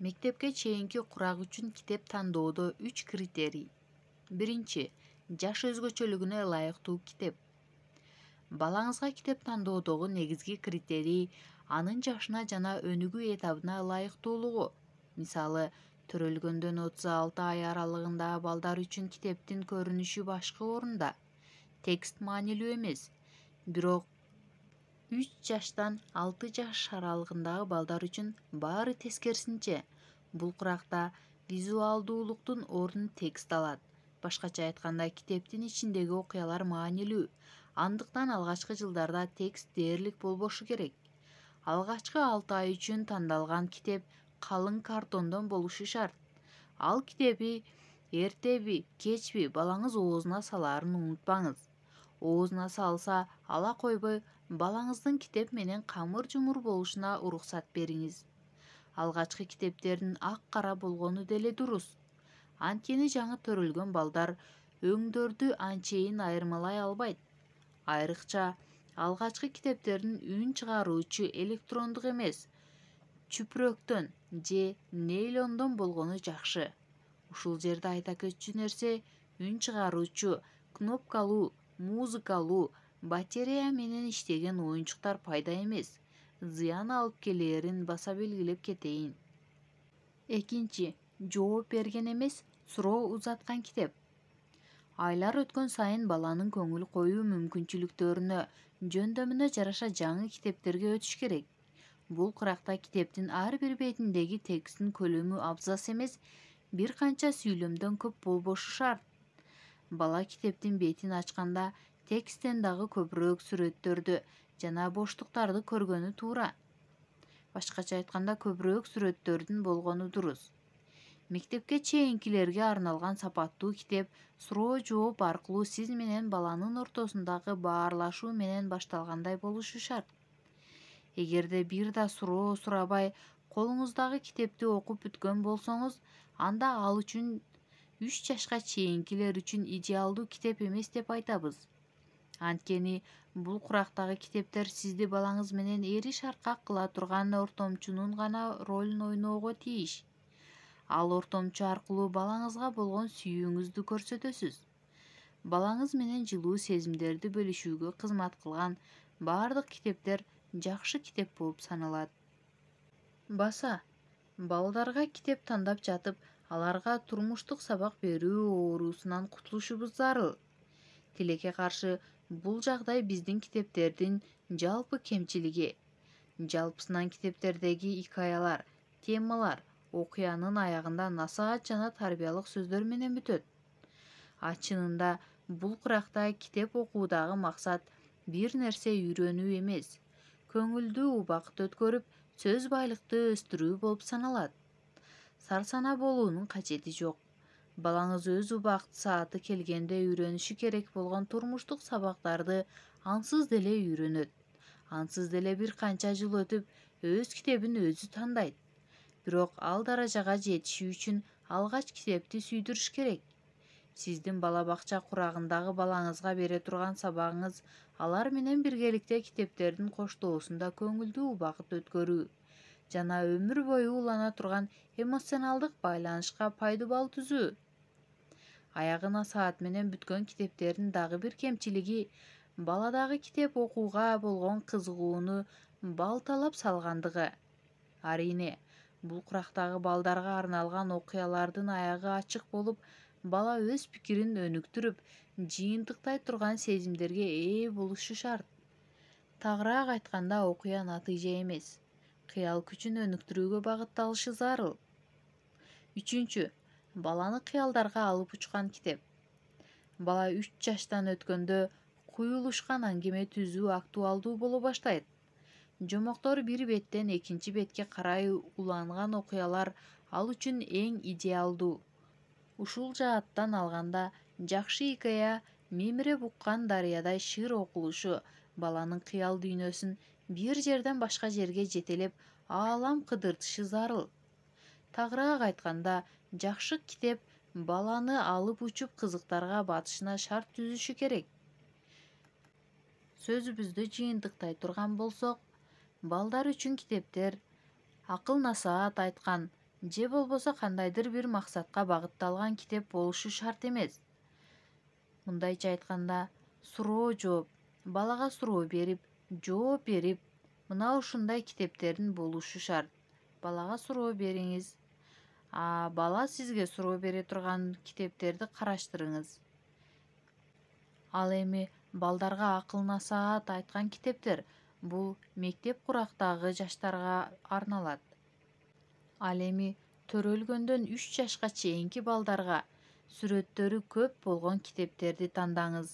Мектепке чейинки курак үчүн китеп тандоодо 3 критерий. Биринчи, жаш өзгөчөлүгүнө ылайыктуу китеп. Балаңызга китеп тандоодогу негизги критерий анын жашына жана өнүгүү этабына ылайыктуулугу. Мисалы, төрөлгөндөн 36 ай аралыгындагы балдар үчүн китептин көрүнүшү башкы орунда. Текст маанилүү эмес. Бирок 3 жаштан 6 жаш аралыгындагы балдар үчүн баары тескерисинче. Бул куракта визуалдуулуктун ордун текст алат. Башкача айтканда, китептин ичиндеги окуялар маанилүү. Андыктан алгачкы жылдарда текст дээрлик болбошу керек. Алгачкы 6 ай үчүн тандалган китеп калың картондон болушу шарт. Ал китепти эртеби, кечпи балаңыз оозуна салаарын унутпаңыз. Оозуна салса, ала койбой, балаңыздын китеп менен камыр-жумур болушуна уруксат бериңиз. Алгачкы китептердин ак-кара болгону деле дурус. Анткени жаңы төрөлгөн балдар өңдөрдү анчейин айырмалай албайт. Айрыкча, алгачкы китептердин үн чыгаруучу электрондук эмес, чүпүрөктөн же нейлондон болгону жакшы. Ушул жерде айта кетчү нерсе, үн чыгаруучу, кнопкалуу, музыкалуу, батарея менен иштеген оюнчуктар пайда эмес, зыян алып келээрин баса белгилеп кетейин. Экинчи, жооп берген эмес, суроо узаткан китеп. Айлар өткөн сайын баланын көңүл коюу мүмкүнчүлүктөрүнө, жөндөмүнө жараша жаңы китептерге өтүш керек. Бул куракта китептин ар бир бетиндеги тексттин көлөмү абзац эмес, бир канча сүйлөмдөн көп болбошу шарт. Бала китептин бетин ачканда тексттен дагы көбүрөөк сүрөттөрдү жана боштуктарды көргөнү туура. Башкача айтканда, көбүрөөк сүрөттөрдүн болгону дурус. Мектепке чейинкилерге арналган сапаттуу китеп суроо-жооп аркылуу сиз менен баланын ортосундагы баарлашуу менен башталгандай болушу шарт. Эгерде бир да суроо сурабай, колуңуздагы китепти окуп бүткөн болсоңуз, анда ал үчүн 3 жашка чейинкилер үчүн идеалдуу китеп эмес деп айтабыз. Анткени бул курактагы китептер сизди балаңыз менен эри шаркак кыла турган ортомчунун гана ролун ойноого тийиш. Ал ортомчу аркылуу балаңызга болгон сүйүүңүздү көрсөтөсүз. Балаңыз менен жылуу сезимдерди бөлүшүүгө кызмат кылган баардык китептер жакшы китеп болуп саналат. Баса, балдарга китеп тандап жатып, аларга турмуштук сабак берүү оорусунан кутулушубуз зарыл. Тилекке каршы, бул жагдай биздин китептердин жалпы кемчилиги. Жалпысынан китептердеги икаялар, темалар окуянын аягында насаат жана тарбиялык сөздөр менен бүтөт. Чынында, бул куракта китеп окуудагы максат бир нерсе үйрөнүү эмес, көңүлдүү убакыт өткөрүп, сөз байлыкты өстүрүү болуп саналат. Сарсана болуунун кажети жок. Балаңыз өз убакыт сааты келгенде үйрөнүшү керек болгон турмуштук сабактарды ансыз деле үйрөнөт. Ансыз деле бир канча жыл өтүп, өз китебин өзү тандайт. Бирок ал даражага жетиши үчүн алгач китепти сүйдүрүш керек. Сиздин бала бакча курагындагы балаңызга бере турган сабагыңыз алар менен биргеликте китептердин коштоосунда көңүлдүү убакыт өткөрүү жана өмүр бою улана турган эмоционалдык байланышка пайдубал түзүү. Аягына саат менен бүткөн китептердин дагы бир кемчилиги баладагы китеп окууга болгон кызыгууну балталап салгандыгы. Арийне, бул курактагы балдарга арналган окуялардын аягы ачык болуп, бала өз пикирин өнүктүрүп, жыйынтыктай турган сезимдерге ээ болушу шарт. Тагыраак айтканда, окуя натыйжа эмес, кыял күчүн өнүктүрүүгө багытталышы зарыл. Үчүнчү, баланы кыялдарга алып учкан китеп. Бала 3 жаштан өткөндө куюлушкан аңгеме түзүү актуалдуу боло баштайт. Жомоктор бир беттен экинчи бетке карай уланган окуялар ал үчүн эң идеалдуу. Ушул жааттан алганда, жакшы икая мемире буккан дарыядай шыр окулушу баланын кыял дүйнөсүн бир жерден башка жерге жетелеп, аалам кыдыртышы зарыл. Тагыраак айтканда, жакшы китеп баланы алып учуп кызыктарга батышына шарт түзүшү керек. Сөзүбүздү жыйынтыктай турган болсок, балдар үчүн китептер акыл насаат айткан же болбосо кандайдыр бир максатка багытталган китеп болушу шарт эмес. Мындайча айтканда, суроо жооп, балага суроо берип, жооп берип, мына ушундай китептердин болушу шарт. Балага суроо бериңиз, бала сизге суроо бере турган китептерди караштырыңыз. Ал эми балдарга акыл насаат айткан китептер бул мектеп курактагы жаштарга арналат. Ал эми төрөлгөндөн 3 жашка чейинки балдарга сүрөттөрү көп болгон китептерди тандаңыз.